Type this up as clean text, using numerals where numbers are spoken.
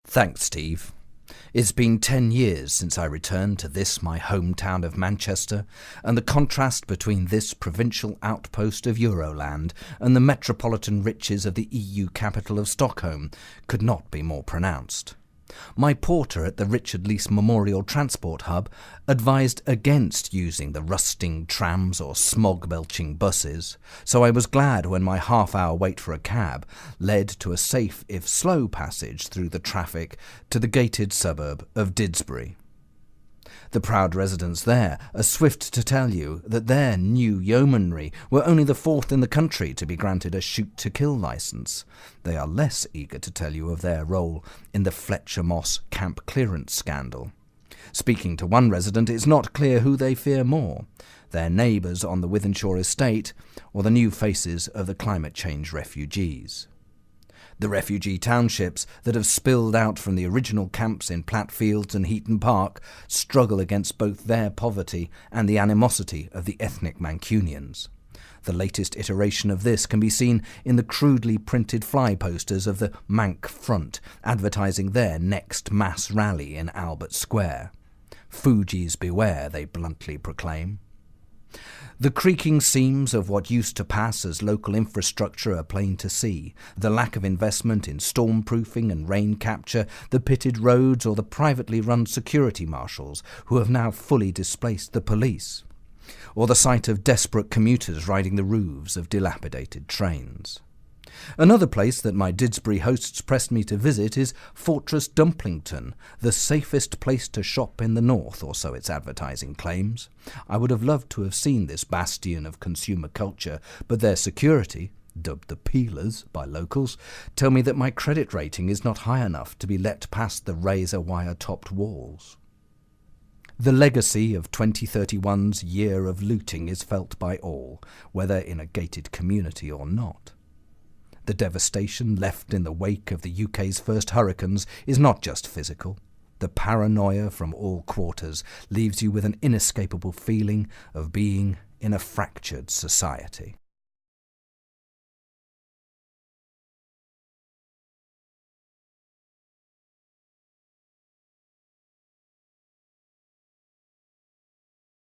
Thanks, Steve. It's been 10 years since I returned to this, my hometown of Manchester, and the contrast between this provincial outpost of Euroland and the metropolitan riches of the EU capital of Stockholm could not be more pronounced. My porter at the Richard Leese Memorial Transport Hub advised against using the rusting trams or smog-belching buses, so I was glad when my half-hour wait for a cab led to a safe if slow passage through the traffic to the gated suburb of Didsbury. The proud residents there are swift to tell you that their new yeomanry were only the fourth in the country to be granted a shoot-to-kill licence. They are less eager to tell you of their role in the Fletcher Moss camp clearance scandal. Speaking to one resident, it's not clear who they fear more, their neighbours on the Wythenshawe estate or the new faces of the climate change refugees. The refugee townships that have spilled out from the original camps in Plattfields and Heaton Park struggle against both their poverty and the animosity of the ethnic Mancunians. The latest iteration of this can be seen in the crudely printed fly posters of the Manc Front advertising their next mass rally in Albert Square. Fugees beware, they bluntly proclaim. The creaking seams of what used to pass as local infrastructure are plain to see. The lack of investment in stormproofing and rain capture, the pitted roads or the privately run security marshals who have now fully displaced the police. Or the sight of desperate commuters riding the roofs of dilapidated trains. Another place that my Didsbury hosts pressed me to visit is Fortress Dumplington, the safest place to shop in the north, or so its advertising claims. I would have loved to have seen this bastion of consumer culture, but their security, dubbed the Peelers by locals, tell me that my credit rating is not high enough to be let past the razor-wire-topped walls. The legacy of 2031's year of looting is felt by all, whether in a gated community or not. The devastation left in the wake of the UK's first hurricanes is not just physical. The paranoia from all quarters leaves you with an inescapable feeling of being in a fractured society.